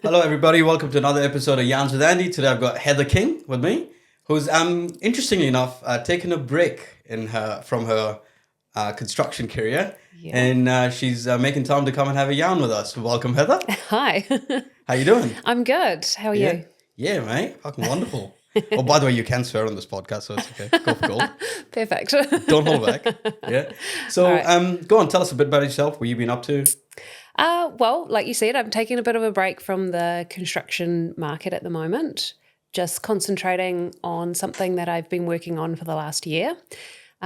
Hello, everybody. Welcome to another episode of Yarns with Andy. Today I've got Heather King with me, who's interestingly enough taken a break from her construction career, Yeah. and she's making time to come and have a yarn with us. Welcome, Heather. Hi. How you doing? I'm good. How are Yeah, you? yeah, mate. Fucking wonderful. Oh, by the way, you can swear on this podcast, so it's okay. Go for gold. Perfect. Don't hold back. Yeah. So, All right. go on. Tell us a bit about yourself. What you've been up to? Well, like you said, I'm taking a bit of a break from the construction market at the moment, just concentrating on something that I've been working on for the last year,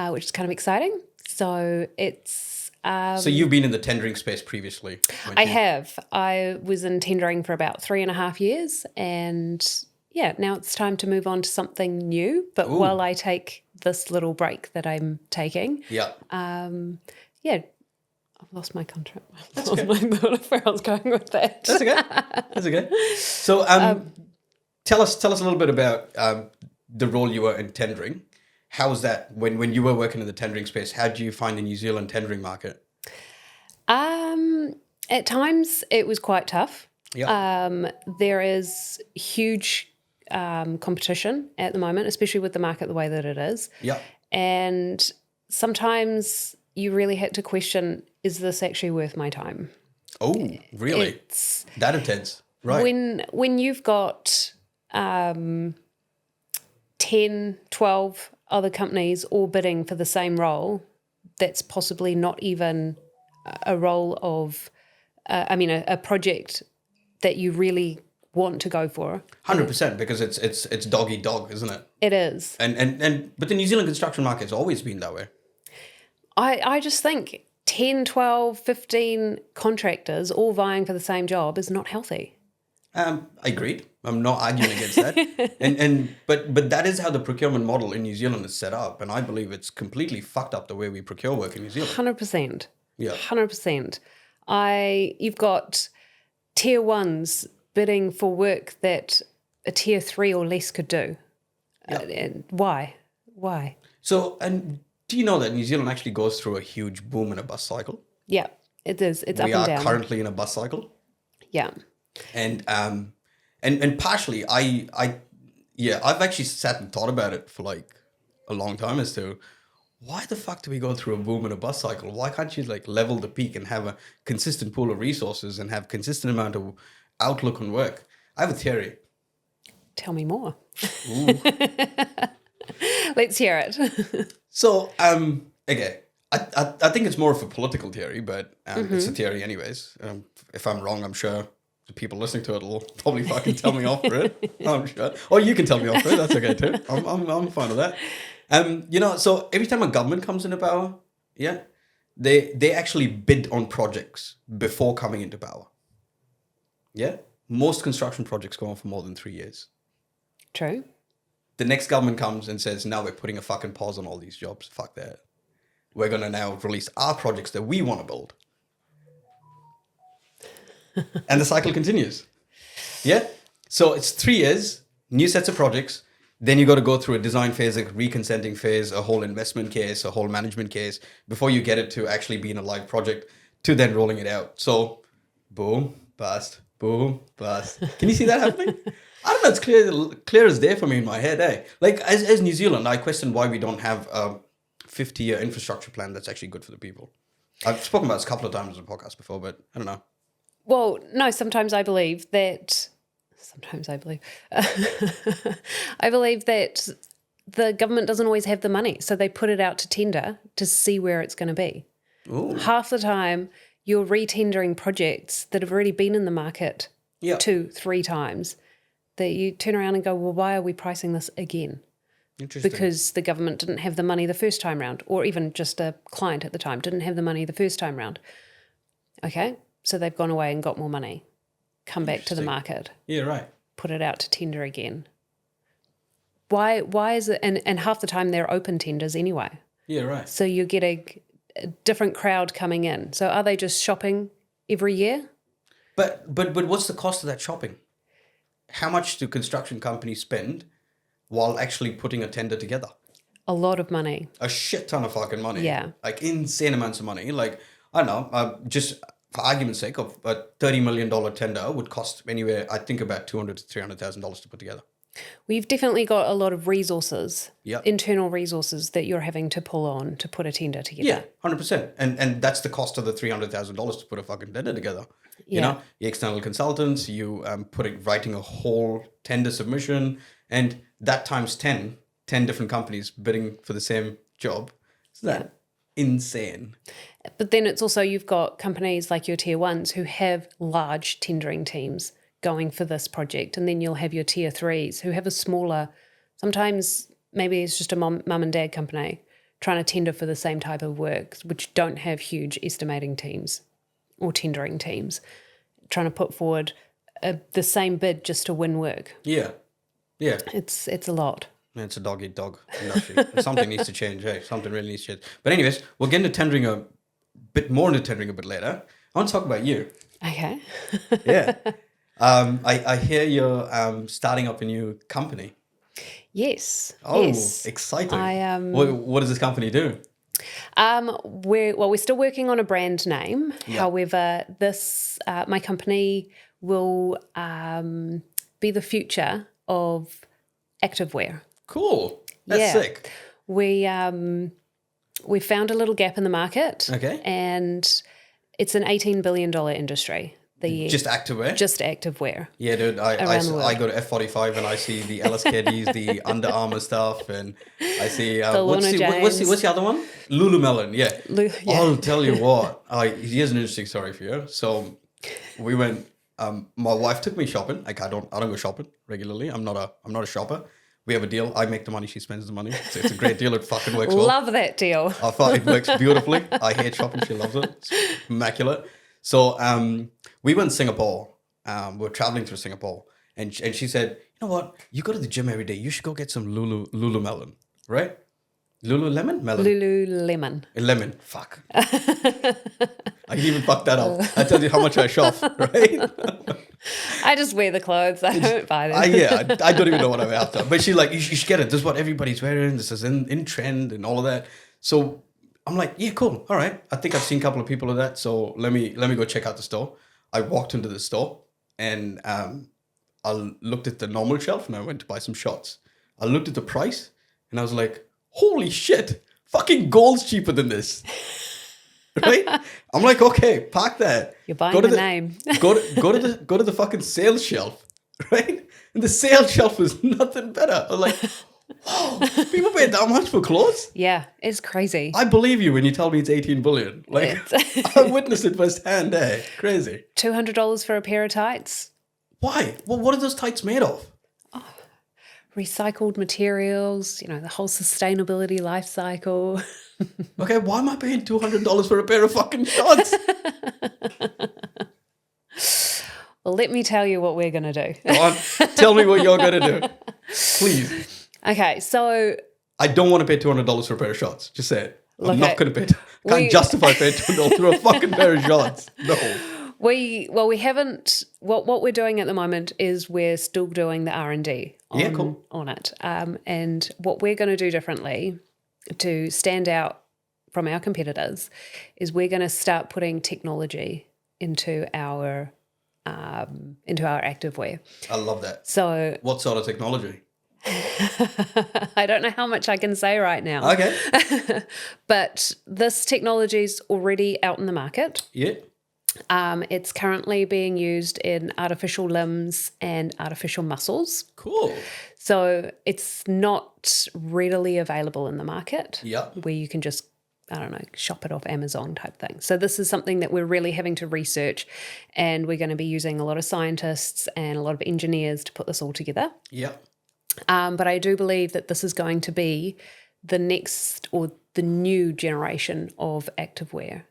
which is kind of exciting. So it's... So you've been in the tendering space previously. I have. I was in tendering for about 3.5 years, and yeah, now it's time to move on to something new. But Ooh. while I take this little break that I'm taking, Yeah. yeah, I've lost my contract. That's Lost okay. my thought of where I was going with that. That's okay. That's okay. So, tell us a little bit about the role you were in tendering. How was that when you were working in the tendering space? How do you find the New Zealand tendering market? At times, it was quite tough. Yeah. There is huge competition at the moment, especially with the market the way that it is. Yeah. And sometimes you really had to question, is this actually worth my time? Oh, really? It's That intense, right? when you've got 10, 12 other companies all bidding for the same role, that's possibly not even a role of, a project that you really want to go for. 100%, because it's dog eat dog, isn't it? It is. But the New Zealand construction market's always been that way. I just think 10, 12, 15 contractors all vying for the same job is not healthy. I agreed. I'm not arguing against that. But that is how the procurement model in New Zealand is set up, and I believe it's completely fucked up the way we procure work in New Zealand. 100%. Yeah. 100%. You've got tier ones bidding for work that a tier 3 or less could do. And why? So, and do you know that New Zealand actually goes through a huge boom in a bus cycle? Yeah, it is. It's We up and are down. currently in a bus cycle, Yeah. and partially, I've actually sat and thought about it for like a long time as to why the fuck do we go through a boom in a bus cycle? Why can't you like level the peak and have a consistent pool of resources and have consistent amount of outlook on work? I have a theory. Tell me more. Ooh. Let's hear it. So, okay, I think it's more of a political theory, but it's a theory anyways. If I'm wrong, I'm sure the people listening to it will probably fucking tell me off for it. I'm sure. Or you can tell me off for it. That's okay too. I'm fine with that. So every time a government comes into power, yeah, they actually bid on projects before coming into power. Yeah, most construction projects go on for more than 3 years. True. The next government comes and says, now we're putting a fucking pause on all these jobs. Fuck that. We're going to now release our projects that we want to build. And the cycle continues. Yeah? So it's 3 years, new sets of projects. Then you got to go through a design phase, a reconsenting phase, a whole investment case, a whole management case, before you get it to actually being a live project, to then rolling it out. So, boom, bust, boom, bust. Can you see that happening? I don't know, it's clear as day for me in my head, eh? Like, as New Zealand, I question why we don't have a 50-year infrastructure plan that's actually good for the people. I've spoken about this a couple of times on the podcast before, but I don't know. Well, no, sometimes I believe that I believe that the government doesn't always have the money, so they put it out to tender to see where it's going to be. Ooh. Half the time, you're re-tendering projects that have already been in the market 2-3 times, that you turn around and go, well, why are we pricing this again? Interesting. Because the government didn't have the money the first time round, or even just a client at the time didn't have the money the first time round. Okay, so they've gone away and got more money, come back to the market. Yeah, right. Put it out to tender again. Why is it? And half the time they're open tenders anyway. Yeah, right. So you're getting a different crowd coming in. So are they just shopping every year? But what's the cost of that shopping? How much do construction companies spend while actually putting a tender together? A lot of money. A shit ton of fucking money. Yeah. Like insane amounts of money. Like, I don't know, for argument's sake, of a $30 million tender would cost anywhere, I think, about $200,000 to $300,000 to put together. We've definitely got a lot of resources, Yep. internal resources that you're having to pull on to put a tender together. Yeah, 100%. And that's the cost of the $300,000 to put a fucking tender together. You know, the external consultants, you writing a whole tender submission, and that times 10 different companies bidding for the same job. Is that insane? But then it's also, you've got companies like your tier ones who have large tendering teams going for this project. And then you'll have your tier threes who have a smaller, sometimes maybe it's just a mum and dad company trying to tender for the same type of work, which don't have huge estimating teams or tendering teams, trying to put forward the same bid just to win work. Yeah. Yeah. It's a lot. It's a dog-eat-dog industry. Something needs to change, hey? Something really needs to change. But anyways, we'll get into tendering a bit later. I want to talk about you. Okay. Yeah. I hear you're starting up a new company. Yes. Oh, yes. exciting. What does this company do? We're still working on a brand name. Yeah. However, this my company will be the future of activewear. Cool. That's sick. We found a little gap in the market. Okay. And it's an $18 billion industry. Just activewear? Just activewear. Yeah, dude. I go to F45 and I see the LSKDs, the Under Armour stuff, and I see what's the other one? Lululemon. Yeah. I'll tell you what. Here's an interesting story for you. So we went. My wife took me shopping. Like I don't go shopping regularly. I'm not a shopper. We have a deal. I make the money. She spends the money. So it's a great deal. It fucking works well. Love that deal. I thought it works beautifully. I hate shopping. She loves it. It's immaculate. So we went to Singapore. We were traveling through Singapore. And she said, you know what? You go to the gym every day. You should go get some Lululemon, right? Lululemon? Melon? Lululemon. Lemon. Fuck. I can even fuck that up. I tell you how much I shop, right? I just wear the clothes. I don't buy them. I don't even know what I'm after. But she's like, you should get it. This is what everybody's wearing. This is in trend and all of that. So I'm like, yeah, cool. All right. I think I've seen a couple of people of that. So let me go check out the store. I walked into the store and I looked at the normal shelf and I went to buy some shorts. I looked at the price and I was like, holy shit, fucking gold's cheaper than this. Right? I'm like, okay, park that. You're buying the name. go to the fucking sales shelf, right? And the sales shelf was nothing better. I was like, whoa, people pay that much for clothes? Yeah, it's crazy. I believe you when you tell me it's 18 billion. Like, I witnessed it firsthand, eh? Crazy. $200 for a pair of tights. Why? Well, what are those tights made of? Recycled materials, the whole sustainability life cycle. Okay, why am I paying $200 for a pair of fucking shorts? Well, let me tell you what we're going to do. Go on, tell me what you're going to do. Please. Okay, so... I don't want to pay $200 for a pair of shorts. Just say it. I'm not going to pay. Can't justify paying $200 for a fucking pair of shorts. No. We haven't. What we're doing at the moment is we're still doing the R&D on it. And what we're going to do differently to stand out from our competitors is we're going to start putting technology into our activewear. I love that. So, what sort of technology? I don't know how much I can say right now. Okay. But this technology is already out in the market. Yeah. It's currently being used in artificial limbs and artificial muscles. Cool. So it's not readily available in the market. Yeah. Where you can just, shop it off Amazon type thing. So this is something that we're really having to research, and we're going to be using a lot of scientists and a lot of engineers to put this all together. Yeah. But I do believe that this is going to be the next or the new generation of activewear.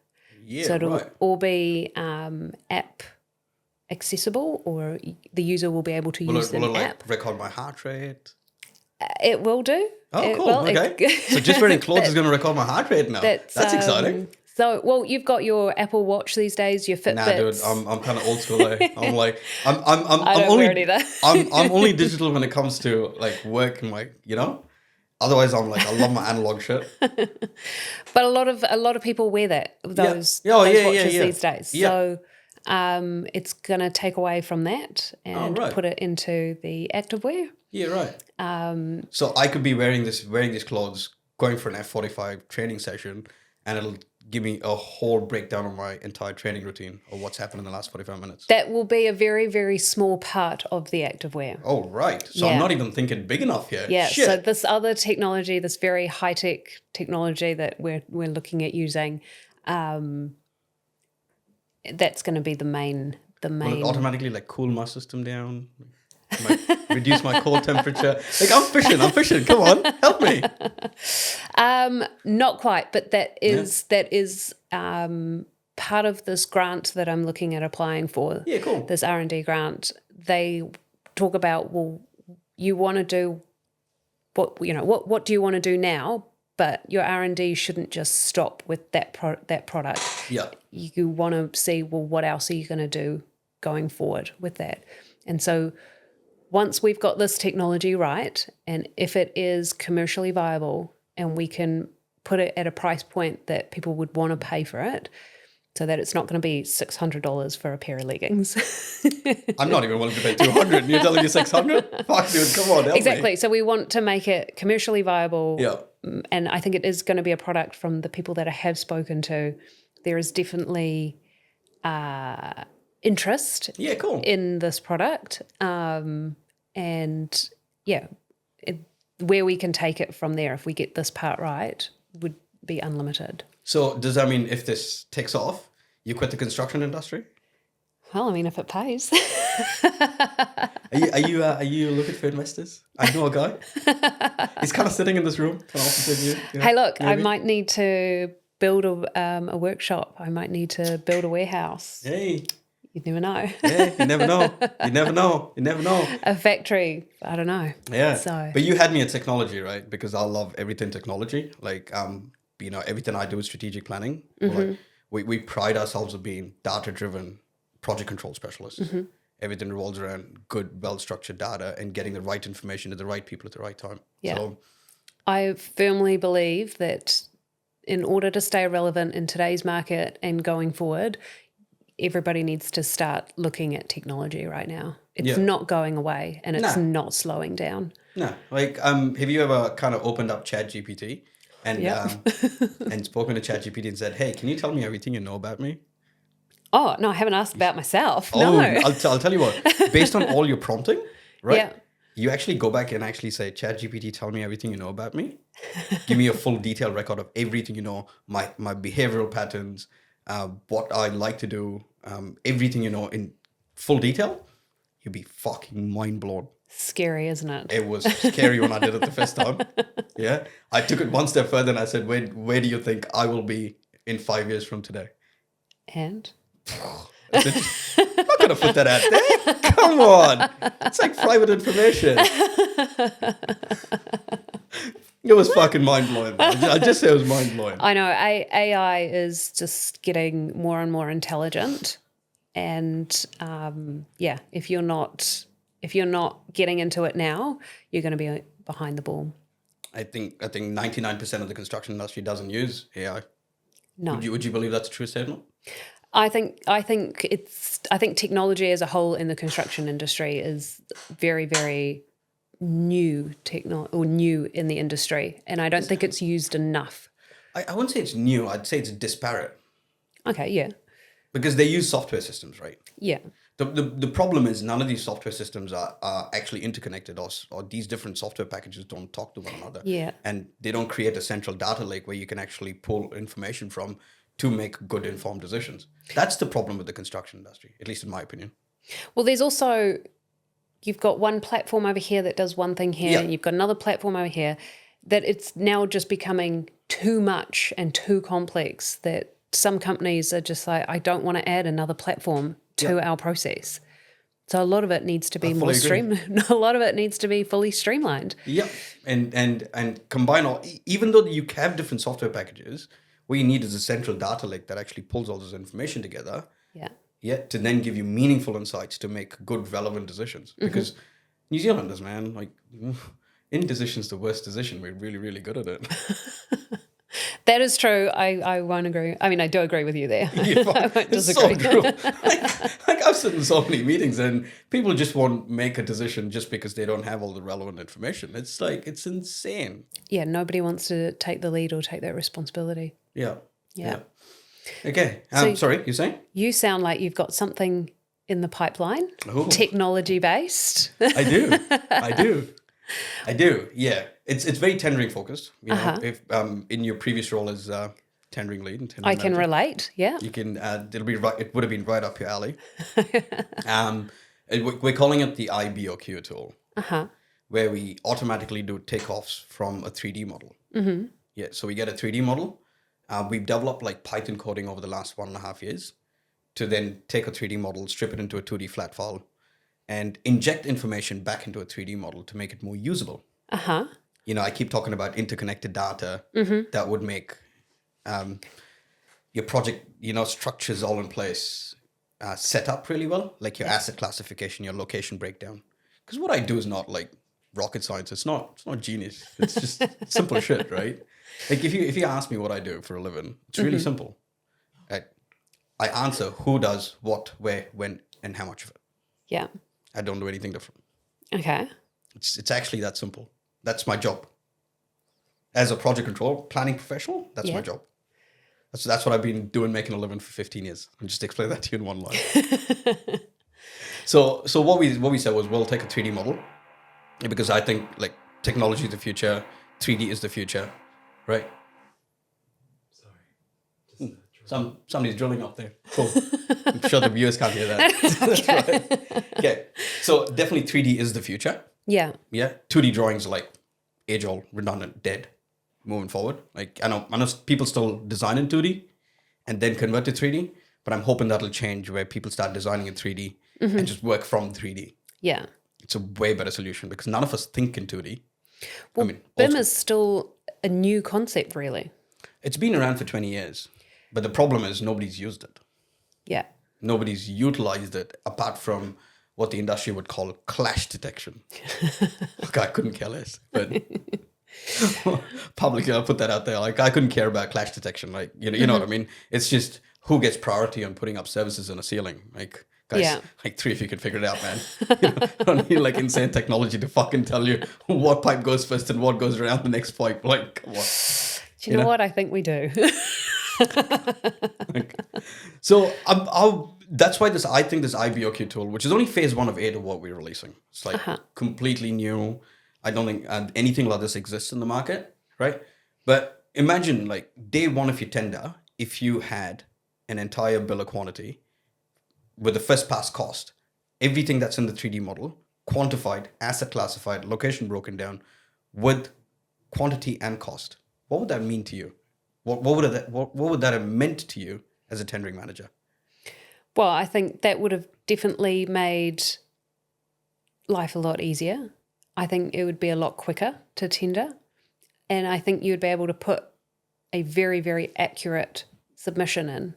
Yeah, so it'll right. all be app accessible, or the user will be able to use the app. Record my heart rate? It will do. Oh, cool. Okay. So just wearing clothes is going to record my heart rate now. That's exciting. So, you've got your Apple Watch these days, your Fitbits. Nah, dude, I'm kind of old school. I'm like, I'm I don't wear it either. I'm only digital when it comes to like work and like, Otherwise, I'm like, I love my analog shit. But a lot of people wear those Yeah. Oh, those yeah, watches yeah. these days. Yeah. So it's going to take away from that and right. put it into the activewear. Yeah, right. So I could be wearing these clothes, going for an F45 training session, and it'll give me a whole breakdown of my entire training routine or what's happened in the last 45 minutes. That will be a very, very small part of the activewear. Oh, right. So I'm not even thinking big enough here. Yeah. Shit. So this other technology, this very high-tech technology that we're looking at using, that's going to be the main. Will it automatically like cool my system down? Reduce my core temperature? Like I'm fishing. Come on, help me. Not quite, but that is part of this grant that I'm looking at applying for. Yeah, cool. This R&D grant. They talk about, well, you want to do what do you want to do now? But your R&D shouldn't just stop with that product. Yeah. You want to see, well, what else are you going to do going forward with that? And so once we've got this technology right, and if it is commercially viable and we can put it at a price point that people would want to pay for it, so that it's not going to be $600 for a pair of leggings. I'm not even willing to pay $200 and you're telling me $600? Fuck, dude, come on, help Exactly. me. So we want to make it commercially viable. Yeah. And I think it is going to be a product from the people that I have spoken to. There is definitely interest in this product. And yeah, where we can take it from there, if we get this part right, would be unlimited. So does that mean if this takes off, you quit the construction industry? Well, I mean, if it pays. Are you looking for investors? I know a guy. He's kind of sitting in this room. Can I also say you know, hey, look, maybe? I might need to build a workshop. I might need to build a warehouse. Hey. You never know. Yeah, you never know. You never know. A factory. I don't know. Yeah. So. But you had me at technology, right? Because I love everything technology. Like, everything I do is strategic planning. Mm-hmm. Like, we pride ourselves on being data-driven project control specialists. Mm-hmm. Everything revolves around good, well-structured data and getting the right information to the right people at the right time. Yeah. So, I firmly believe that in order to stay relevant in today's market and going forward, everybody needs to start looking at technology right now. It's not going away and it's not slowing down. No. Like, have you ever kind of opened up ChatGPT and and spoken to ChatGPT and said, hey, can you tell me everything you know about me? Oh, no, I haven't asked about myself. Oh, No. I'll tell you what. Based on all your prompting, right? Yeah. You actually go back and actually say, ChatGPT, tell me everything you know about me. Give me a full detailed record of everything you know, my behavioral patterns, what I like to do, everything you know in full detail. You'd be fucking mind blown. Scary, isn't it? It was scary when I did it the first time. Yeah. I took it one step further and I said, where do you think I will be in 5 years from today? And? I said, I'm not going to put that out there. Come on. It's like private information. It was fucking mind-blowing. I just say it was mind-blowing. I know. AI is just getting more and more intelligent. And if you're not getting into it now, you're going to be behind the ball. I think 99% of the construction industry doesn't use AI. No. Would you believe that's a true statement? I think technology as a whole in the construction industry is very, very new new in the industry, and I don't think it's used enough. I wouldn't say it's new. I'd say it's disparate. Okay, yeah. Because they use software systems, right? Yeah. The problem is none of these software systems are actually interconnected, or these different software packages don't talk to one another. Yeah. And they don't create a central data lake where you can actually pull information from to make good informed decisions. That's the problem with the construction industry, at least in my opinion. Well, there's also, you've got one platform over here that does one thing here, and you've got another platform over here, that it's now just becoming too much and too complex that some companies are just like, I don't want to add another platform to our process. So a lot of it needs to be more streamlined. A lot of it needs to be fully streamlined. Yeah, and combine all. Even though you have different software packages, what you need is a central data lake that actually pulls all this information together. Yeah. Yeah, to then give you meaningful insights to make good, relevant decisions. Because New Zealanders, man, like Indecision's the worst decision. We're really, really good at it. That is true. I won't agree. I mean, I do agree with you there. I won't It's so disagree. true. Like I've sat in so many meetings and people just won't make a decision just because they don't have all the relevant information. It's like, it's insane. Yeah, nobody wants to take the lead or take that responsibility. Yeah. Yeah. Okay. So- Sorry, you're saying? You sound like you've got something in the pipeline, Oh. technology based. I do. Yeah. It's very tendering focused. You know, if in your previous role as tendering lead and tendering I can manager, relate. Yeah. you can it'll be right, it would have been right up your alley. We're calling it the IBOQ tool, where we automatically do takeoffs from a 3D model. Yeah, so we get a 3D model. We've developed like Python coding over the last 1.5 years to then take a 3D model, strip it into a 2D flat file, and inject information back into a 3D model to make it more usable. You know, I keep talking about interconnected data that would make your project, you know, structures all in place, set up really well, like your asset classification, your location breakdown. Because what I do is not like rocket science. It's not genius. It's just simple shit, right? Like if you ask me what I do for a living, it's really simple. I answer who does what, where, when, and how much of it. Yeah. I don't do anything different. Okay. It's actually that simple. That's my job. As a project control planning professional, that's my job. That's what I've been doing, making a living for 15 years. I'll just explain that to you in one line. So what we said was we'll take a 3D model because I think like technology is the future, 3D is the future, right? Somebody's drilling up there. Cool. I'm sure the viewers can't hear that. That's right. Okay. So definitely 3D is the future. Yeah. Yeah. 2D drawings are like age old, redundant, dead. Moving forward. Like I know people still design in 2D and then convert to 3D, but I'm hoping that'll change where people start designing in 3D and just work from 3D. Yeah. It's a way better solution because none of us think in 2D. Well, BIM is still a new concept, really. It's been around for 20 years, but the problem is nobody's used it. Yeah. Nobody's utilized it apart from what the industry would call clash detection. Look, I couldn't care less, but publicly I'll put that out there. Like I couldn't care about clash detection. Like, you know what I mean? It's just who gets priority on putting up services in a ceiling. Like guys, like 3 of you can figure it out, man. You know, I don't need like insane technology to fucking tell you what pipe goes first and what goes around the next pipe. Like, come on. Do you know what? I think we do. So that's why I think this IBOQ tool, which is only phase 1 of 8 of what we're releasing, it's like completely new. I don't think anything like this exists in the market, right? But imagine like day 1 of your tender, if you had an entire bill of quantity with the first pass cost, everything that's in the 3D model, quantified, asset classified, location broken down with quantity and cost. What would that mean to you? What would that have meant to you as a tendering manager? Well, I think that would have definitely made life a lot easier. I think it would be a lot quicker to tender. And I think you would be able to put a very, very accurate submission in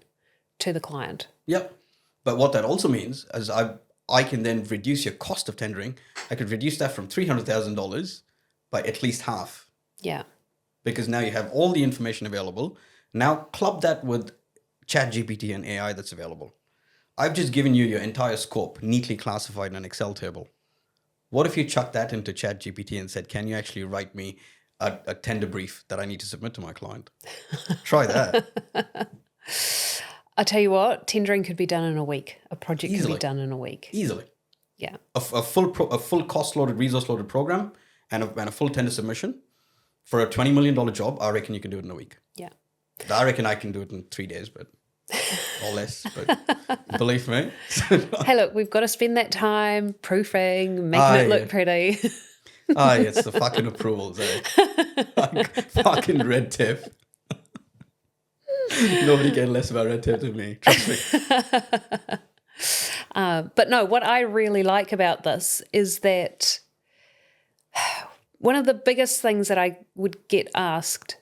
to the client. Yep. But what that also means is I can then reduce your cost of tendering. I could reduce that from $300,000 by at least half. Yeah. Because now you have all the information available. Now club that with ChatGPT and AI that's available. I've just given you your entire scope neatly classified in an Excel table. What if you chuck that into ChatGPT and said, can you actually write me a tender brief that I need to submit to my client? Try that. I'll tell you what, tendering could be done in a week. A project Easily. could be done in a week. Easily. Yeah. A full cost-loaded, resource-loaded program and a full tender submission for a $20 million job, I reckon you can do it in a week. Yeah. I reckon I can do it in 3 days, but or less. But believe me. Hey, look, we've got to spend that time proofing, making it look pretty. It's the fucking approvals, eh? Fucking red tape. Nobody cares less about red tape than me. Trust me. But no, what I really like about this is that one of the biggest things that I would get asked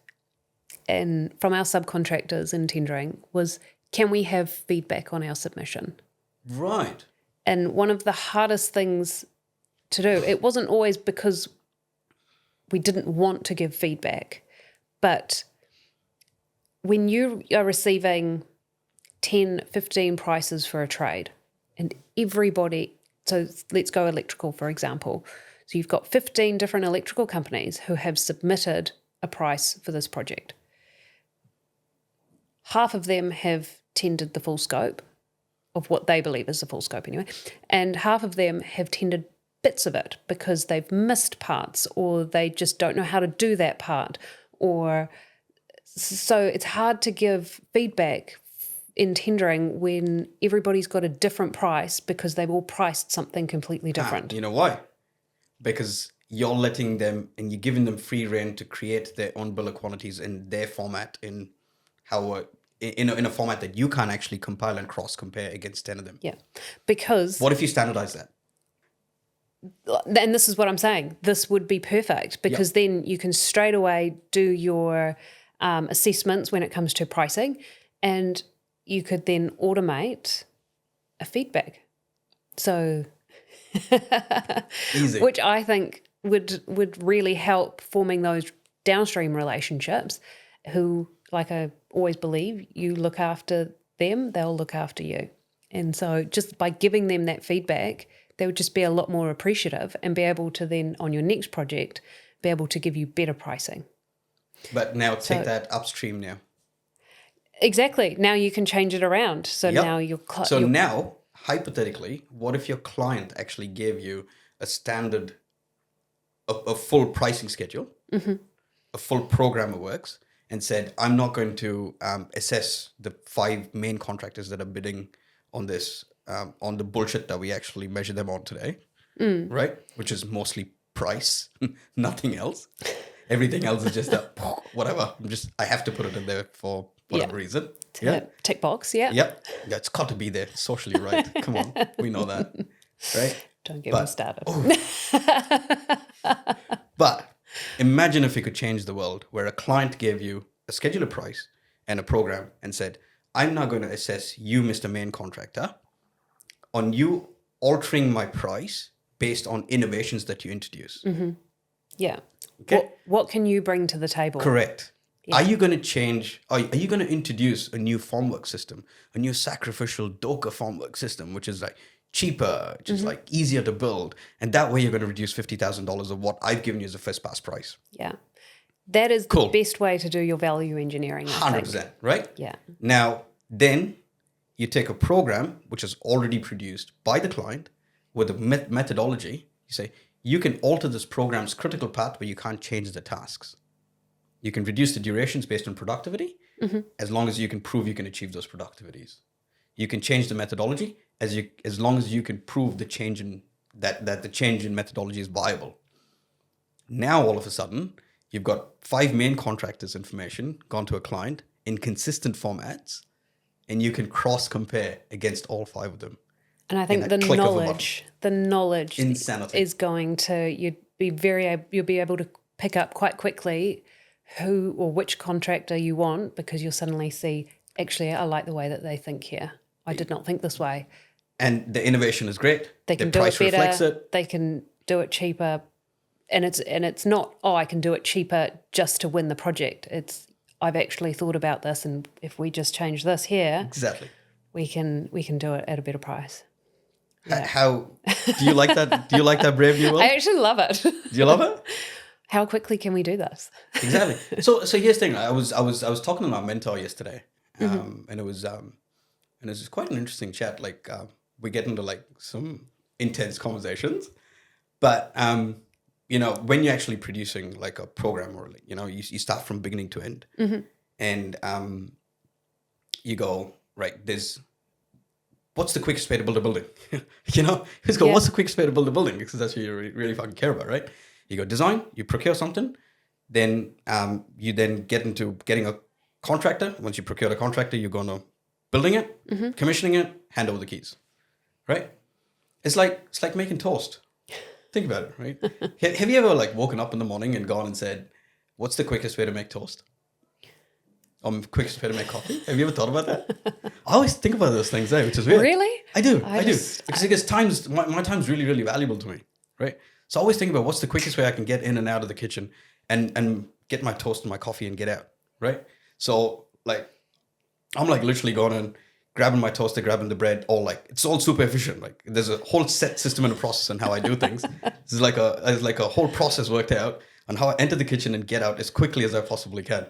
from our subcontractors in tendering was, can we have feedback on our submission? Right. And one of the hardest things to do, it wasn't always because we didn't want to give feedback. But when you are receiving 10, 15 prices for a trade, and everybody, so let's go electrical, for example. So you've got 15 different electrical companies who have submitted a price for this project. Half of them have tendered the full scope of what they believe is the full scope anyway, and half of them have tendered bits of it because they've missed parts, or they just don't know how to do that part, or so it's hard to give feedback in tendering when everybody's got a different price because they've all priced something completely different. You know why? Because you're letting them and you're giving them free rein to create their own bill of quantities in their format, in how in a format that you can't actually compile and cross compare against 10 of them. Yeah, because What if you standardize that? and this is what I'm saying, this would be perfect, because then you can straight away do your assessments when it comes to pricing, and you could then automate a feedback. So, Easy. which I think would really help forming those downstream relationships who, like I always believe, you look after them, they'll look after you. And so just by giving them that feedback, they would just be a lot more appreciative and be able to then, on your next project, be able to give you better pricing. But now take that upstream now. Exactly. Now you can change it around. So now your now, hypothetically, what if your client actually gave you a standard, a full pricing schedule, a full program of works, and said, I'm not going to assess the 5 main contractors that are bidding on this, on the bullshit that we actually measure them on today, right? Which is mostly price, nothing else. Everything else is just whatever. I have to put it in there for whatever reason. Yeah. Tick box, yeah. Yep. Yeah, it's got to be there. Socially right. Come on. We know that. Right? Don't get me started. But imagine if we could change the world where a client gave you a scheduler price and a program and said, I'm now going to assess you, Mr. Main Contractor, on you altering my price based on innovations that you introduce. Yeah. Okay. What can you bring to the table? Correct. Yeah. Are you going to change, are you going to introduce a new formwork system, a new sacrificial Docker formwork system, which is like cheaper, which is like easier to build. And that way you're going to reduce $50,000 of what I've given you as a first pass price. Yeah. That is the best way to do your value engineering. 100%, right? Yeah. Now, then you take a program which is already produced by the client with a methodology. You say, you can alter this program's critical path where you can't change the tasks. You can reduce the durations based on productivity as long as you can prove you can achieve those productivities. You can change the methodology as long as you can prove the change in that the change in methodology is viable. Now all of a sudden, you've got 5 main contractors' information gone to a client in consistent formats, and you can cross compare against all 5 of them. And I think the knowledge Insanity. is going to you'll be able to pick up quite quickly who or which contractor you want, because you'll suddenly see, actually, I like the way that they think here. I did not think this way. And the innovation is great. They can do it better. They can do it cheaper. And it's not, I can do it cheaper just to win the project. It's, I've actually thought about this, and if we just change this here, exactly, we can do it at a better price. Yeah. How do you like that? Do you like that Brave New World? I actually love it. Do you love it? How quickly can we do this? Exactly. So here's the thing. I was talking to my mentor yesterday, and it was quite an interesting chat. Like we get into like some intense conversations, but you know, when you're actually producing like a program, or like, you know, you start from beginning to end, and you go, right, what's the quickest way to build a building? You know, just go, what's the quickest way to build a building? Because that's what you really fucking care about, right? You go design, you procure something, then you then get into getting a contractor. Once you procure a contractor, you're going to building it, commissioning it, hand over the keys, right? It's like making toast. Think about it, right? Have you ever like woken up in the morning and gone and said, what's the quickest way to make toast? Quickest way to make coffee? Have you ever thought about that? I always think about those things, which is weird. Really? I do. Because time's my time's really, really valuable to me. right? So I always think about what's the quickest way I can get in and out of the kitchen and get my toast and my coffee and get out, right? So like I'm like literally going and grabbing my toaster, grabbing the bread, all like it's all super efficient. Like there's a whole set system and a process on how I do things. There's like a whole process worked out on how I enter the kitchen and get out as quickly as I possibly can.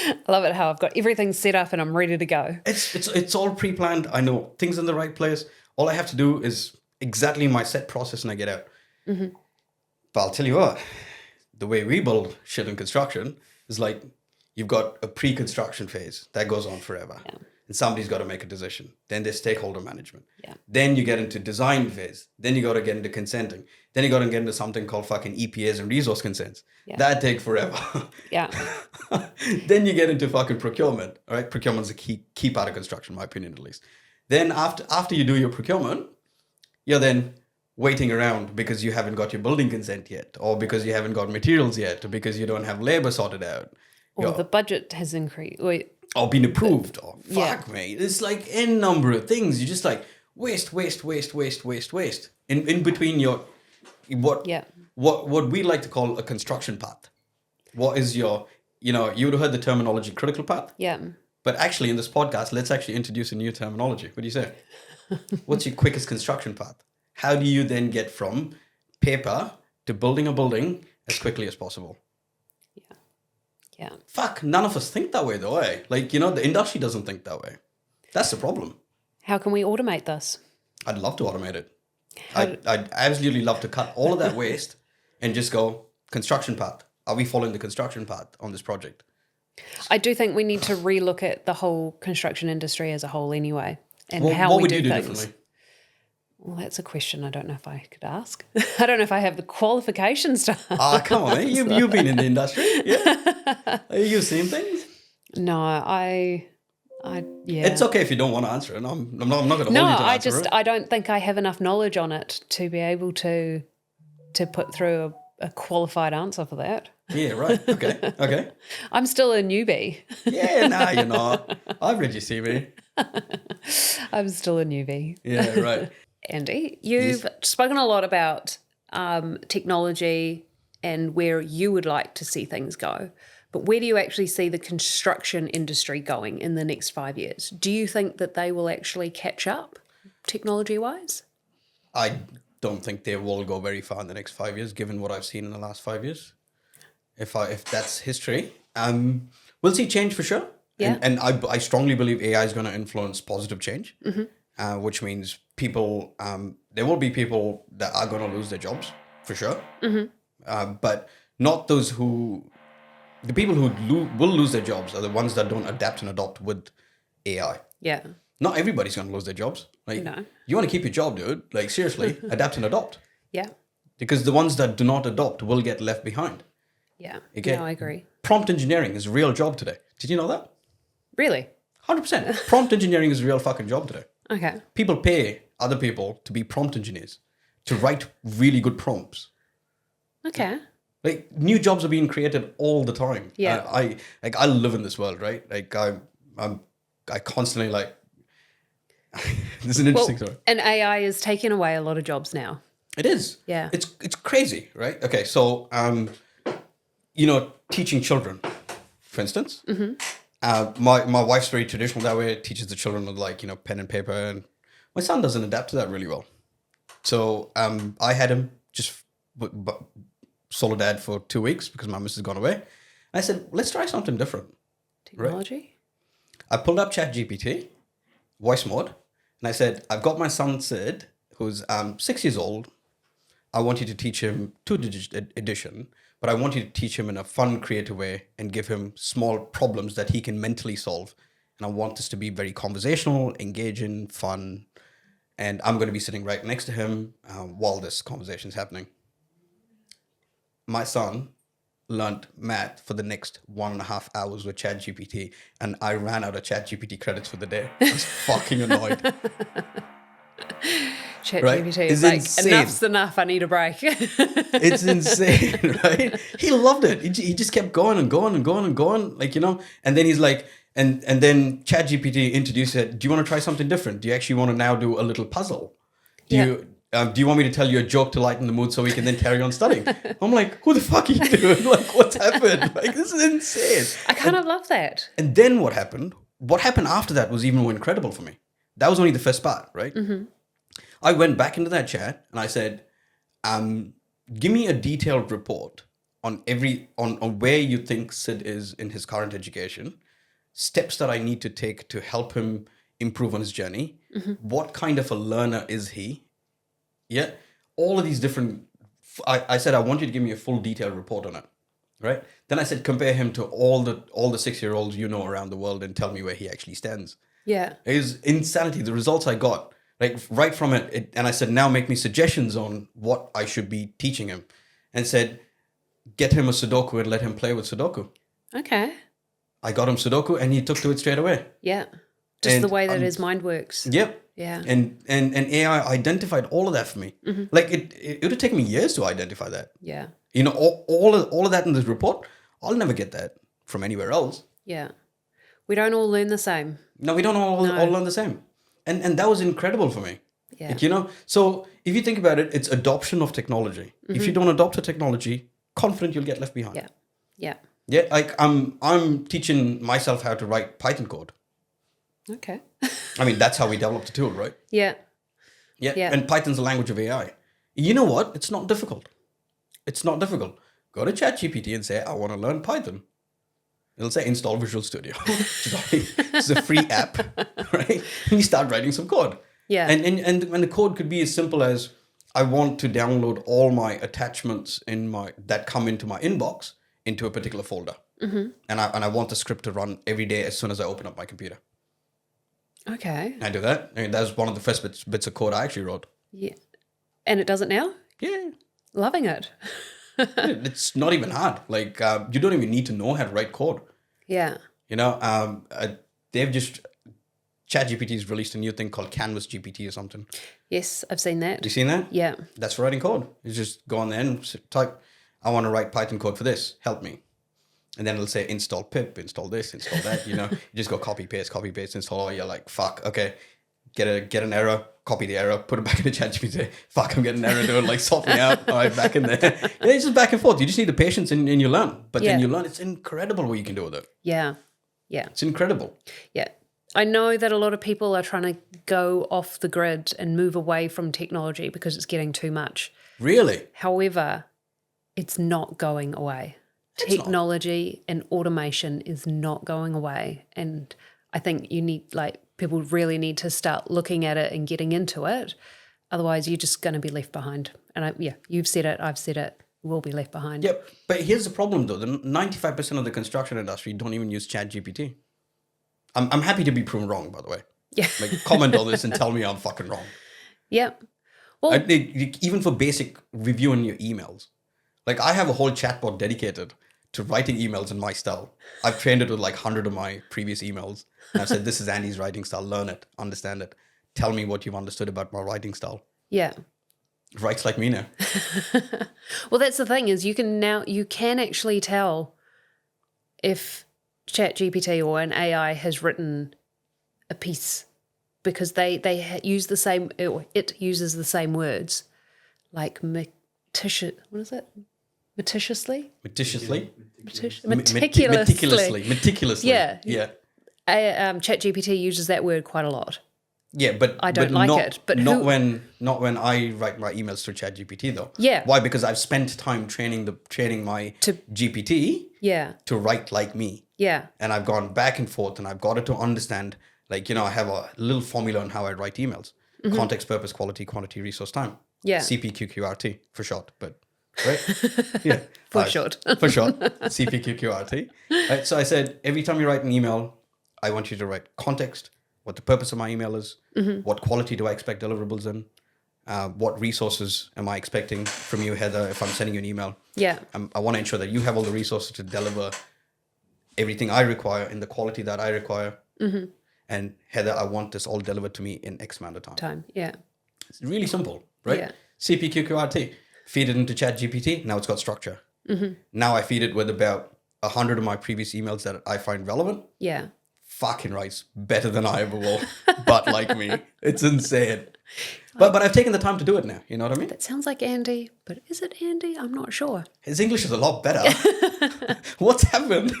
I love it how I've got everything set up and I'm ready to go. It's all pre-planned. I know things in the right place. All I have to do is exactly my set process and I get out. Mm-hmm. But I'll tell you what, the way we build shit in construction is like you've got a pre-construction phase that goes on forever. Yeah. And somebody's got to make a decision. Then there's stakeholder management. Yeah. Then you get into design phase. Then you got to get into consenting. Then you got to get into something called fucking EPAs and resource consents. Yeah. That takes forever. Yeah. Then you get into fucking procurement. All right, procurement's a key part of construction, in my opinion at least. Then after you do your procurement, you're then waiting around because you haven't got your building consent yet, or because you haven't got materials yet, or because you don't have labor sorted out. Or the budget has increased. Or been approved. Or fuck me. It's like n number of things. You just like waste. In between your what we like to call a construction path. What is your, you would have heard the terminology critical path. Yeah. But actually in this podcast, let's actually introduce a new terminology. What do you say? What's your quickest construction path? How do you then get from paper to building a building as quickly as possible? Yeah. Fuck, none of us think that way though, eh? Like, the industry doesn't think that way. That's the problem. How can we automate this? I'd love to automate it. I'd absolutely love to cut all of that waste and just go construction path. Are we following the construction path on this project? I do think we need to relook at the whole construction industry as a whole anyway, and how what we would do you do things. differently? Well, that's a question I don't know if I could ask. I don't know if I have the qualifications to ask. Ah, come on, man. You've been in the industry, yeah? You've seen things? No, I yeah. It's okay if you don't want to answer it. I'm not going to hold No, you to answer it. I don't think I have enough knowledge on it to be able to put through a qualified answer for that. Yeah, right. Okay. I'm still a newbie. Yeah, nah, you're not. I've read your CV. I'm still a newbie. Yeah, right. Andy, you've spoken a lot about technology and where you would like to see things go. But where do you actually see the construction industry going in the next 5 years? Do you think that they will actually catch up technology-wise? I don't think they will go very far in the next 5 years, given what I've seen in the last 5 years. If that's history, we'll see change for sure. Yeah. And I strongly believe AI is going to influence positive change, which means people, there will be people that are going to lose their jobs for sure. But not those the people who will lose their jobs are the ones that don't adapt and adopt with AI. Yeah. Not everybody's going to lose their jobs. Like, No. you want to keep your job, dude. Like, seriously, adapt and adopt. Yeah. Because the ones that do not adopt will get left behind. Yeah. Okay. No, I agree. Prompt engineering is a real job today. Did you know that? Really? 100%. Prompt engineering is a real fucking job today. Okay. People pay other people to be prompt engineers, to write really good prompts. Okay. Like, new jobs are being created all the time. Yeah. I live in this world, right? Like, I constantly like, this is an interesting story. And AI is taking away a lot of jobs now. It is. Yeah. It's crazy, right? Okay, so teaching children, for instance. My wife's very traditional that way. Teaches the children with pen and paper, and my son doesn't adapt to that really well. So I had him just solo dad for 2 weeks because my missus has gone away. And I said, let's try something different. Technology? Right? I pulled up ChatGPT, voice mode, and I said, I've got my son Sid, who's 6 years old. I want you to teach him 2-digit addition, but I want you to teach him in a fun, creative way and give him small problems that he can mentally solve. And I want this to be very conversational, engaging, fun. And I'm going to be sitting right next to him while this conversation is happening. My son learned math for the next 1.5 hours with ChatGPT, and I ran out of ChatGPT credits for the day. I was fucking annoyed. ChatGPT is like, insane. enough's enough, I need a break. It's insane, right? He loved it. He just kept going and going and going and going, and then he's like, and then ChatGPT introduced it. Do you want to try something different? Do you actually want to now do a little puzzle? Do do you want me to tell you a joke to lighten the mood so we can then carry on studying? I'm like, who the fuck are you doing? Like, what's happened? Like, this is insane. I kind of love that. And then what happened? What happened after that was even more incredible for me. That was only the first part, right? I went back into that chat and I said, give me a detailed report on on where you think Sid is in his current education, steps that I need to take to help him improve on his journey. What kind of a learner is he? Yeah. All of these different, I said, I want you to give me a full detailed report on it. Right. Then I said, compare him to all the 6-year-olds you know around the world and tell me where he actually stands. Yeah. It was insanity. The results I got, like right from it, and I said, now make me suggestions on what I should be teaching him, and said, get him a Sudoku and let him play with Sudoku. Okay. I got him Sudoku and he took to it straight away. Yeah. Just And, the way that his mind works. Yep. Yeah. And AI identified all of that for me. Like it would have taken me years to identify that. Yeah. You know, all of that in this report, I'll never get that from anywhere else. Yeah. We don't all learn the same. No, we don't all learn the same. And that was incredible for me. Yeah. Like, you know, so if you think about it, it's adoption of technology. If you don't adopt a technology, confident you'll get left behind. Yeah. Yeah. Yeah, like I'm teaching myself how to write Python code. Okay. I mean, that's how we developed the tool, right? Yeah. Yeah. Yeah. And Python's the language of AI. You know what? It's not difficult. It's not difficult. Go to ChatGPT and say, I want to learn Python. It'll say install Visual Studio. It's a free app, right? And you start writing some code. Yeah. And the code could be as simple as, I want to download all my attachments that come into my inbox into a particular folder. And I want the script to run every day as soon as I open up my computer. Okay. I do that. I mean, that was one of the first bits of code I actually wrote. Yeah. And it does it now? Yeah. Loving it. It's not even hard. Like, you don't even need to know how to write code. Yeah. You know, ChatGPT's released a new thing called Canvas GPT or something. Yes, I've seen that. You seen that? Yeah. That's for writing code. You just go on there and type, I want to write Python code for this. Help me. And then it'll say install pip, install this, install that. You know, you just go copy, paste, install. You're like, fuck, okay. Get an error, copy the error, put it back in the ChatGPT. Fuck, I'm getting an error, dude. Like, sort me out. All right, back in there. Yeah, it's just back and forth. You just need the patience and you learn. But then you learn. It's incredible what you can do with it. Yeah. Yeah. It's incredible. Yeah. I know that a lot of people are trying to go off the grid and move away from technology because it's getting too much. Really? However, it's not going away. Technology and automation is not going away. And I think people really need to start looking at it and getting into it. Otherwise, you're just going to be left behind. And you've said it, I've said it, we'll be left behind. Yep. But here's the problem though. The 95% of the construction industry don't even use ChatGPT. I'm happy to be proven wrong, by the way. Yeah. Like, comment on this and tell me I'm fucking wrong. Yeah. Well, even for basic reviewing your emails. Like, I have a whole chatbot dedicated to writing emails in my style. I've trained it with like 100 of my previous emails. And I've said, this is Andy's writing style. Learn it. Understand it. Tell me what you've understood about my writing style. Yeah. It writes like me now. Well, that's the thing is you can actually tell if ChatGPT or an AI has written a piece because they use the same, it uses the same words, like meticulously. Meticulously. Yeah. Yeah. ChatGPT uses that word quite a lot. Yeah, but I don't like it. But not when I write my emails through ChatGPT though. Yeah. Why? Because I've spent time training my GPT. Yeah. To write like me. Yeah. And I've gone back and forth, and I've got it to understand. Like, you know, I have a little formula on how I write emails: context, purpose, quality, quantity, resource, time. Yeah. CPQQRT for short, but right. Yeah. For short. For short. CPQQRT. Right. So I said, every time you write an email, I want you to write context, what the purpose of my email is, what quality do I expect deliverables in, what resources am I expecting from you, Heather, if I'm sending you an email. Yeah. I want to ensure that you have all the resources to deliver everything I require in the quality that I require. And Heather, I want this all delivered to me in X amount of time. Yeah. It's really simple, right? Yeah. CPQQRT. Feed it into ChatGPT. Now it's got structure. Now I feed it with about 100 of my previous emails that I find relevant. Yeah. fucking writes better than I ever will, but like me. It's insane. But I've taken the time to do it now. You know what I mean? That sounds like Andy, but is it Andy? I'm not sure. His English is a lot better. What's happened?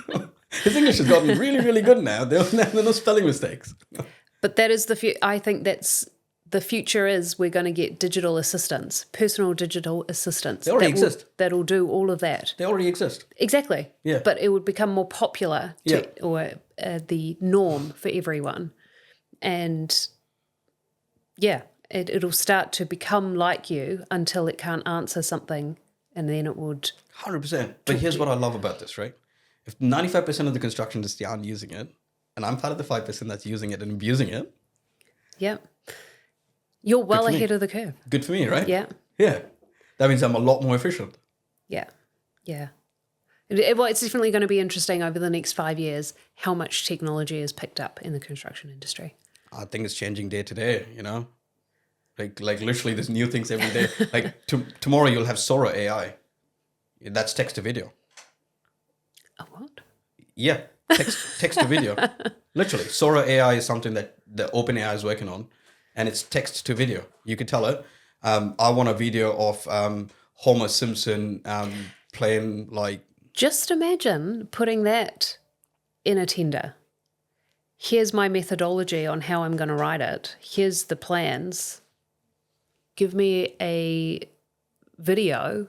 His English has gotten really, really good now. There are no spelling mistakes. But that is I think that's the future is we're going to get digital assistants, personal digital assistants. They already exist. That'll do all of that. They already exist. Exactly. Yeah. But it would become more popular or the norm for everyone. And yeah, it'll start to become like you until it can't answer something, and then it would. 100%. But here's what I love about this, right? If 95% of the construction industry aren't using it, and I'm part of the 5% that's using it and abusing it. Yeah. You're well me. ahead of the curve. Good for me, right? Yeah. Yeah. That means I'm a lot more efficient. Yeah. Yeah. Well, it's definitely going to be interesting over the next 5 years how much technology is picked up in the construction industry. I think it's changing day to day, you know? Like literally there's new things every day. Like tomorrow you'll have Sora AI. That's text to video. A what? Yeah, text to video. Literally, Sora AI is something that the OpenAI is working on, and it's text to video. You could tell it, I want a video of Homer Simpson playing like... Just imagine putting that in a tender. Here's my methodology on how I'm going to write it. Here's the plans. Give me a video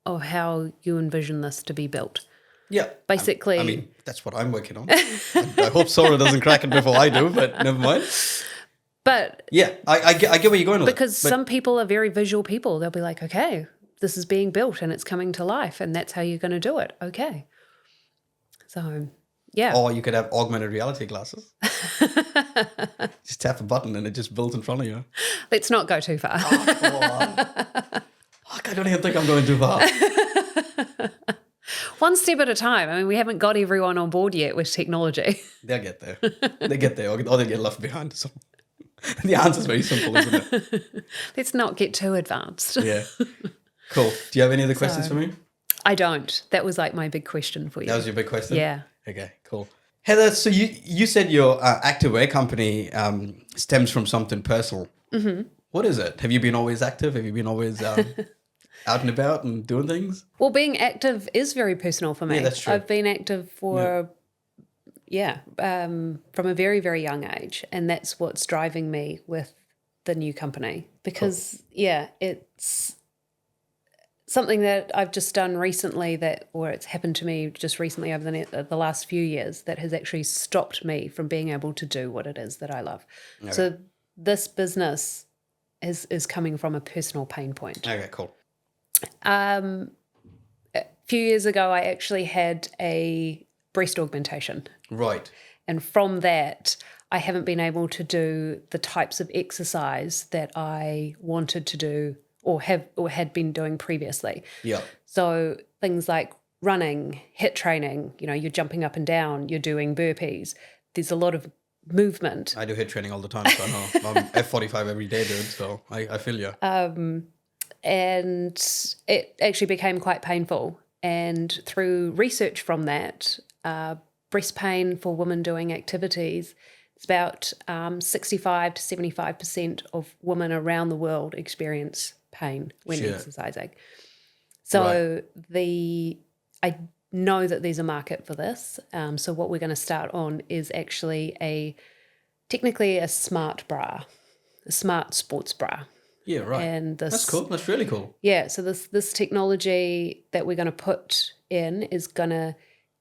of how you envision this to be built. Yeah. Basically. I mean, that's what I'm working on. I hope Sora doesn't crack it before I do, but never mind. But yeah, I get where you're going with because it. some people are very visual people. They'll be like, okay, this is being built and it's coming to life and that's how you're going to do it. Okay. So, yeah. Or you could have augmented reality glasses. Just tap a button and it just builds in front of you. Let's not go too far. Oh, come on. Fuck, I don't even think I'm going too far. One step at a time. I mean, we haven't got everyone on board yet with technology. They'll get there. They get there, or they get left behind. So the answer's very simple, isn't it? Let's not get too advanced. Yeah. Cool. Do you have any other questions for me? I don't. That was like my big question for you. That was your big question? Yeah. Okay, cool. Heather, so you said your activewear company stems from something personal. Mm-hmm. What is it? Have you been always active? Have you been always out and about and doing things? Well, being active is very personal for me. Yeah, that's true. I've been active for, from a very, very young age. And that's what's driving me with the new company. Because, it's something that I've just done recently or it's happened to me just recently over the last few years that has actually stopped me from being able to do what it is that I love. Okay. So this business is coming from a personal pain point. Okay, cool. A few years ago, I actually had a breast augmentation. Right. And from that, I haven't been able to do the types of exercise that I wanted to do or had been doing previously. Yeah. So things like running, HIIT training, you're jumping up and down, you're doing burpees. There's a lot of movement. I do HIIT training all the time, so I know. I'm F45 every day, dude, so I feel you. And it actually became quite painful. And through research from that, breast pain for women doing activities, it's about 65 to 75% of women around the world experience pain when exercising. So I know that there's a market for this. So what we're going to start on is actually technically a smart bra, a smart sports bra. Yeah, right. And that's cool. That's really cool. Yeah, so this technology that we're going to put in is going to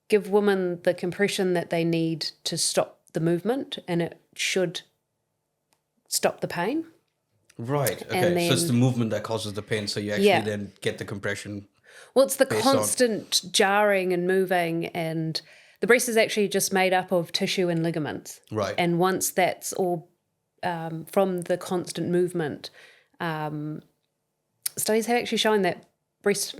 give women the compression that they need to stop the movement, and it should stop the pain. Right. Okay. So it's the movement that causes the pain. So you actually then get the compression. Well, it's the constant jarring and moving, and the breast is actually just made up of tissue and ligaments. Right. And once that's all from the constant movement, studies have actually shown that breasts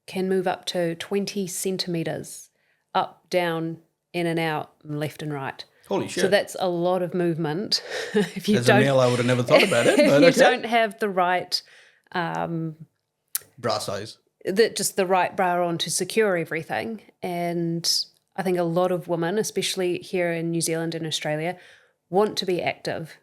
can move up to 20 centimeters up, down, in and out, left and right. Holy shit. So that's a lot of movement. If you As a male, I would have never thought about it. But if you don't have the right bra size. Just the right bra on to secure everything. And I think a lot of women, especially here in New Zealand and Australia, want to be active.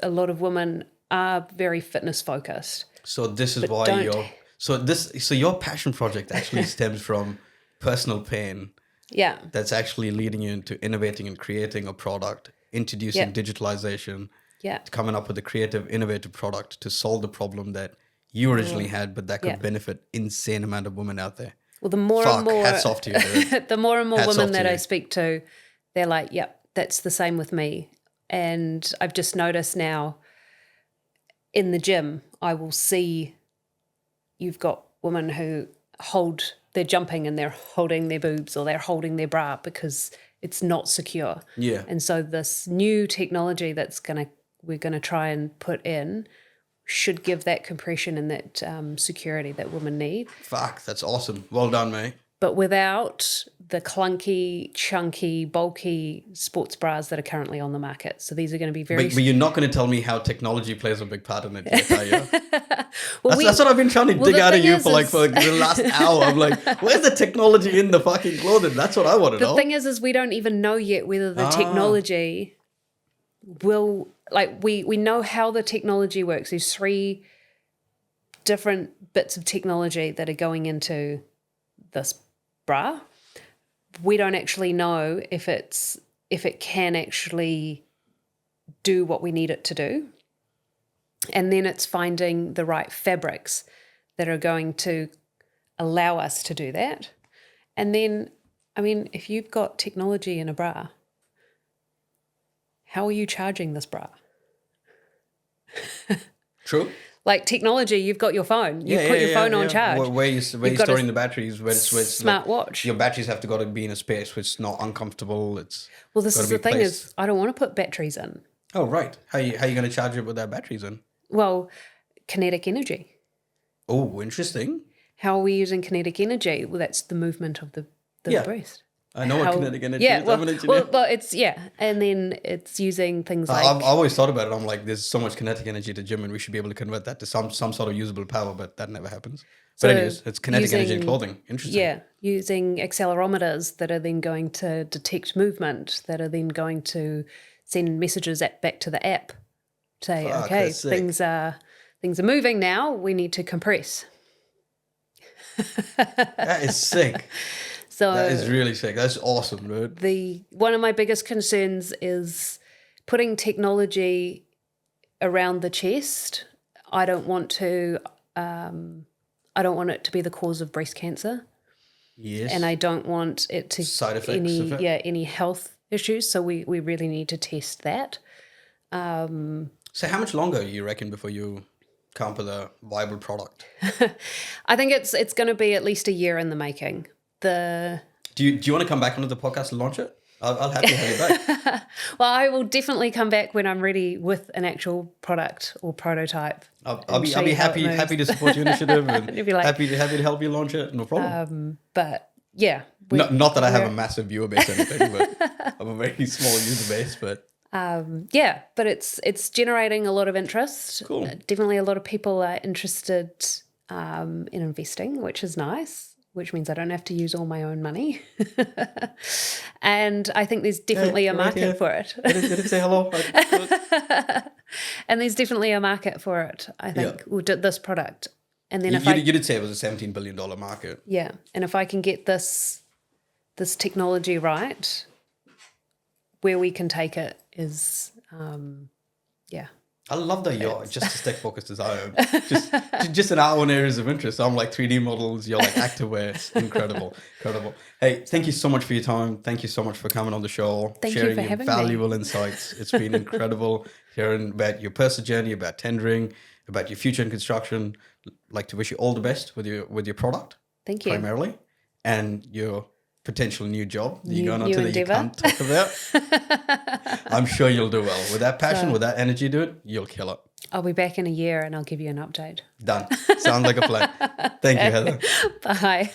A lot of women are very fitness focused. So this is But why don't- so your passion project actually stems from personal pain Yeah. that's actually leading you into innovating and creating a product, introducing Yeah. digitalization, Yeah. coming up with a creative, innovative product to solve the problem that you originally had, but that could Yeah. benefit insane amount of women out there. Well, the more Fuck, and more hats off to you, dude. the more and more Hats women off to that I you. speak to, they're like, "Yep, that's the same with me." And I've just noticed now in the gym, I will see you've got women who they're jumping and they're holding their boobs or they're holding their bra because it's not secure. Yeah. And so this new technology we're gonna try and put in should give that compression and that security that women need, Fuck, that's awesome. Well done, mate. but without the clunky, chunky, bulky sports bras that are currently on the market. So these are going to be very... But you're not going to tell me how technology plays a big part in it yet, are you? Well, That's what I've been trying to dig the out of thing you is- for the last hour. I'm like, where's the technology in the fucking clothing? That's what I want to The know. thing is we don't even know yet whether the technology will... Like, we know how the technology works. There's 3 different bits of technology that are going into this bra. We don't actually know if it can actually do what we need it to do. And then it's finding the right fabrics that are going to allow us to do that. And then, I mean, if you've got technology in a bra, how are you charging this bra? True. Like technology, you've got your phone. You put your phone on charge. Where you got storing a the batteries? Where it's smart watch. Your batteries have to got to be in a space which is not uncomfortable. It's Well, this gotta is the be thing placed. is I don't want to put batteries in. Oh right. How you going to charge it without batteries in? Well, kinetic energy. Oh, interesting. How are we using kinetic energy? Well, that's the movement of the Yeah. breast. I know what kinetic energy Yeah, is. well, I'm an engineer. well, it's and then it's using things like I've always thought about it. I'm like, there's so much kinetic energy to gym, and we should be able to convert that to some sort of usable power, but that never happens. So But anyways, it's kinetic energy in using- clothing. Interesting. Yeah, using accelerometers that are then going to detect movement, that are then going to send messages back to the app, say, Fuck, okay, that's sick. things are moving now. We need to compress. That is sick. So That is really sick. That's awesome, dude. one of my biggest concerns is putting technology around the chest. I don't want it to be the cause of breast cancer. Yes. And I don't want it to Side effects of it? any health issues. So we really need to test that. So how much longer you reckon before you come up with a viable product? I think it's going to be at least a year in the making. Do you want to come back onto the podcast and launch it? I'll happily have you back. Well, I will definitely come back when I'm ready with an actual product or prototype. I'll be happy to support your initiative and You'd be like- happy to help you launch it. No problem. But yeah, Not that I have a massive viewer base or anything, but I have a very small user base. But but it's generating a lot of interest. Cool. Definitely a lot of people are interested in investing, which is nice, which means I don't have to use all my own money. And I think there's definitely a right market here. for it. Did it say hello? And there's definitely a market for it, I think, with this product. And then You did say it was a $17 billion market. yeah, and if I can get this technology right, where we can take it is, I love that you're just as tech focused as I am. Just in our own areas of interest. I'm like 3D models, you're like activewear. It's incredible. Hey, thank you so much for your time. Thank you so much for coming on the show, Thank you sharing for your having me. valuable insights. It's been incredible hearing about your personal journey, about tendering, about your future in construction. I'd like to wish you all the best with your product, thank you. primarily, and your potential new job that you're going New onto that you endeavour. can't talk about. I'm sure you'll do well. With that passion, with that energy, dude, you'll kill it. I'll be back in a year and I'll give you an update. Done. Sounds like a plan. Thank you, Heather. Bye.